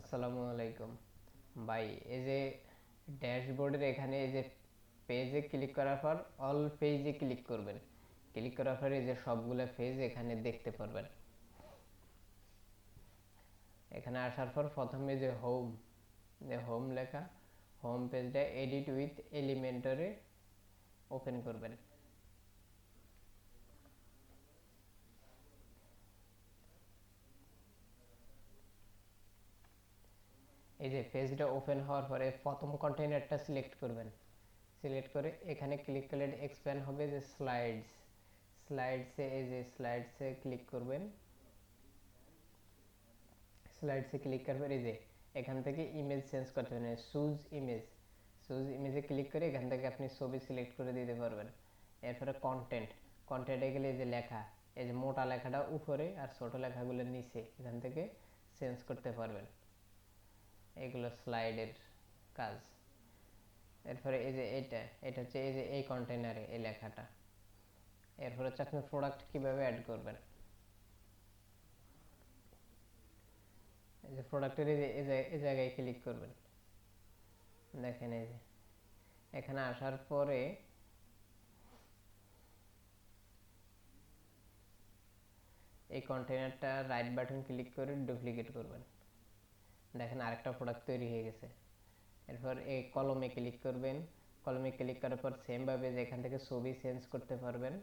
আসসালামু আলাইকুম ভাই। এই যে ড্যাশবোর্ডের এখানে এই যে পেজে ক্লিক করার পর অল পেজে ক্লিক করবেন। ক্লিক করার পর এই যে সবগুলো পেজ এখানে দেখতে পারবেন। এখানে আসার পর প্রথমে যে হোম লেখা, হোম পেজটা এডিট উইথ এলিমেন্টরে ওপেন করবেন। এই যে পেজটা ওপেন হওয়ার পরে প্রথম কন্টেইনারটা সিলেক্ট করবেন। সিলেক্ট করে এখানে ক্লিক করলে এক্সপ্যান্ড হবে যে স্লাইডসে এই যে স্লাইডসে ক্লিক করবেন। স্লাইডসে ক্লিক করার এই যে এখান থেকে ইমেজ চেঞ্জ করতে পারেন, সুজ ইমেজে ক্লিক করে এখান থেকে আপনি ছবি সিলেক্ট করে দিতে পারবেন। এরপরে কন্টেন্টে গেলে এই যে লেখা, এই যে মোটা লেখাটা উপরে আর ছোট লেখাগুলো নিচে এখান থেকে চেঞ্জ করতে পারবেন। এগুলো স্লাইডের কাজ। এরপরে এই যে এটা হচ্ছে এই যে এই কন্টেনারে এই লেখাটা। এরপরে হচ্ছে আপনি প্রোডাক্ট কিভাবে অ্যাড করবেন। এই যে প্রোডাক্টের এই জায়গায় ক্লিক করবেন। দেখেন এই যে এখানে আসার পরে এই কন্টেনারটা রাইট বাটন ক্লিক করে ডুপ্লিকেট করবেন। দেখেন আরেকটা প্রোডাক্ট তৈরি হয়ে গেছে। এরপর এই কলমে ক্লিক করবেন। কলমে ক্লিক করার পর সেমভাবে যে এখান থেকে ছবি চেঞ্জ করতে পারবেন,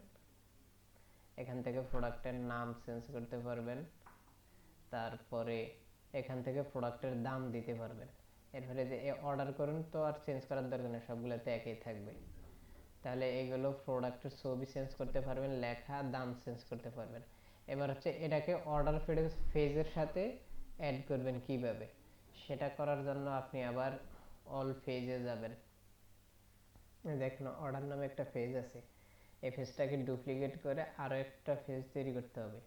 এখান থেকে প্রোডাক্টের নাম চেঞ্জ করতে পারবেন। তারপরে এখান থেকে প্রোডাক্টের দাম দিতে পারবেন। এরপরে যে অর্ডার করুন তো আর চেঞ্জ করার দরকার নেই, সবগুলোতে একই থাকবে। তাহলে এগুলো প্রোডাক্টের ছবি চেঞ্জ করতে পারবেন, লেখা দাম চেঞ্জ করতে পারবেন। এবার হচ্ছে এটাকে অর্ডার ফেজের সাথে অ্যাড করবেন কিভাবে, সেটা করার জন্য আপনি আবার অল পেজে যাবেন। দেখুন অর্ডার নামে একটা পেজ আছে, এই পেজটাকে ডুপ্লিকেট করে আরও একটা পেজ তৈরি করতে হবে।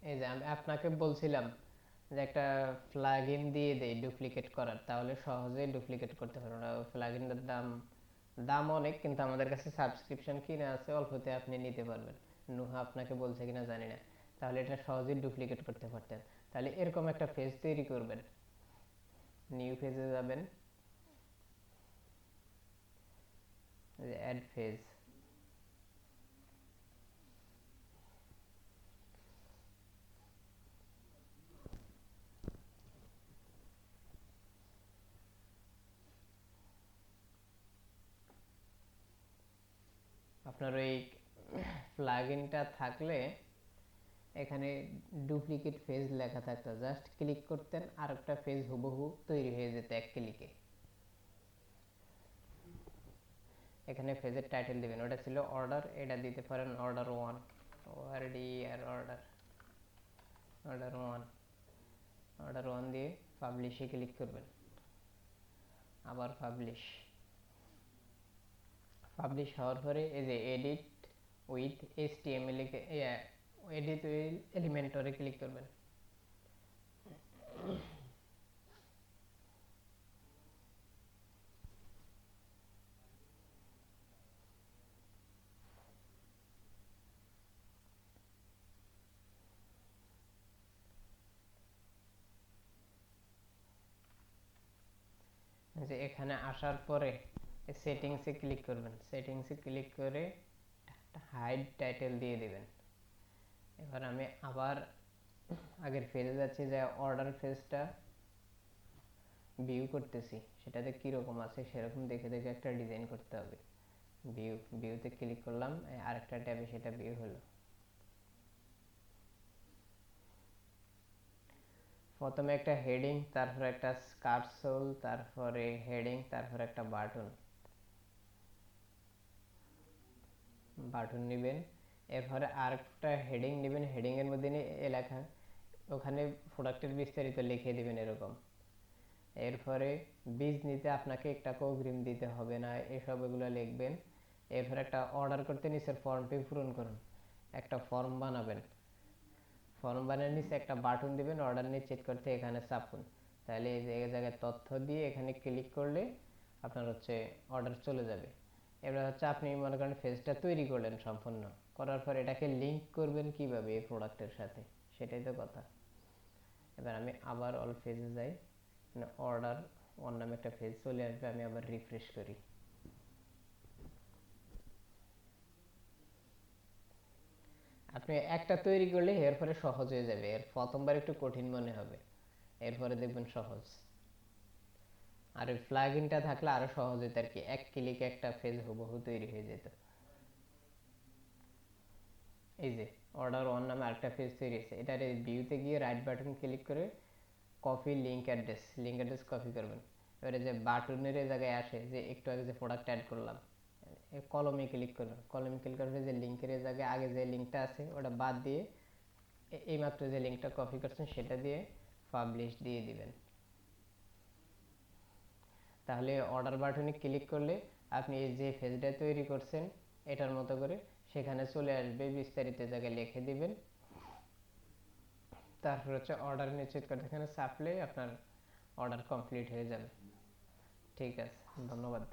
এই যে আমি আপনাকে বলছিলাম যে একটা প্লাগইন দিয়ে দেই ডুপ্লিকেট করার, তাহলে সহজেই ডুপ্লিকেট করতে পারবেন। প্লাগইনটার দাম দাম অনেক, কিন্তু আমাদের কাছে সাবস্ক্রিপশন কিনে আছে অল্পতে আপনি নিতে পারবেন। নুহা আপনাকে বলছে কিনা জানি না। তাহলে এটা সহজেই ডুপ্লিকেট করতে পারতেন। তাহলে এরকম একটা পেজ তৈরি করবেন। নিউ পেজে যাবেন, অ্যাড পেজ। আপনার ওই প্লাগইনটা থাকলে এখানে ডুপ্লিকেট পেজ লেখা থাকতো, জাস্ট ক্লিক করতেন আর একটা পেজ হুবহু তৈরি হয়ে যেত এক ক্লিকে। এখানে পেজের টাইটেল দিবেন, ওটা ছিল অর্ডার, এটা দিতে পারেন অর্ডার ওয়ান, আর অর্ডার ওয়ান দিয়ে পাবলিশে ক্লিক করবেন। আবার পাবলিশ হওয়ার পরে এই যে উইথ এইচটিএমএল এডিট উইথ এলিমেন্টরে ক্লিক করবেন। যে এখানে আসার পরে সেটিংসে ক্লিক করবেন। সেটিংসে ক্লিক করে হাইড টাইটেল দিয়ে দিবেন। এবার আমি আবার আগের পেজে যাচ্ছি, যে অর্ডার পেজটা ভিউ করতেছি, সেটাতে কীরকম আছে সেরকম দেখে দেখে একটা ডিজাইন করতে হবে। ভিউতে ক্লিক করলাম, আরেকটা ট্যাবে সেটা ভিউ হলো। প্রথমে একটা হেডিং, তারপরে একটা কার্সল, তারপরে হেডিং, তারপরে একটা বাটন নেবেন। এরপরে আরেকটা হেডিং নেবেন, হেডিং এর মধ্যে লেখা, ওখানে প্রোডাক্টের বিস্তারিত লিখে দিবেন এরকম। এরপরে বীজ নিতে আপনাকে একটা অগ্রিম দিতে হবে না, এগুলো লিখবেন। এরপরে একটা অর্ডার করতে নিচের ফর্মটি পূরণ করুন, একটা ফর্ম বানাবেন। ফর্ম বানিয়ে নিচে একটা বাটন দিবেন, অর্ডার নিয়ে চেক করতে এখানে চাপুন। তাহলে এই জায়গায় তথ্য দিয়ে এখানে ক্লিক করলে আপনার হচ্ছে অর্ডার চলে যাবে। এবার হচ্ছে আপনি মনে করেন পেজটা তৈরি করলেন করার পর এটাকে লিঙ্ক করবেন কিভাবে এই প্রোডাক্টের সাথে, সেটাই তো কথা। এবার আমি আবার অল পেজে যাই, অর্ডার ওয়ান নামে একটা পেজ চলে আসবে, আমি আবার রিফ্রেশ করি। আপনি একটা তৈরি করলে এরপরে সহজ হয়ে যাবে, এর প্রথমবার একটু কঠিন মনে হবে, এরপরে দেখবেন সহজ। আর ওই প্লাগইনটা থাকলে আরো সহজ হতো আর কি, এক ক্লিকে একটা পেজ হুবহু তৈরি হয়ে যেত। এই যে অর্ডার ওয়ান নামে আরেকটা পেজ তৈরি হয়েছে, এটার ভিউতে গিয়ে রাইট বাটন ক্লিক করে কপি লিঙ্ক অ্যাড্রেস কপি করবেন। এবারে যে বাটনের জায়গায় আসে যে একটু আগে যে প্রোডাক্ট অ্যাড করলাম, কলমে ক্লিক করবেন, কলমে ক্লিক করলে যে লিঙ্কের জায়গায় আগে যে লিঙ্কটা আছে ওটা বাদ দিয়ে এইমাত্র যে লিঙ্কটা কপি করছেন সেটা দিয়ে পাবলিশ দিয়ে দিবেন। তাহলে অর্ডার বাটনে ক্লিক করলে আপনি এই যে পেজটা তৈরি করছেন এটার মতো করে সেখানে চলে আসবে, বিস্তারিত জায়গায় লিখে দিবেন, তারপর হচ্ছে অর্ডার নিচে এখানে চাপলে আপনার অর্ডার কমপ্লিট হয়ে যাবে। ঠিক আছে, ধন্যবাদ।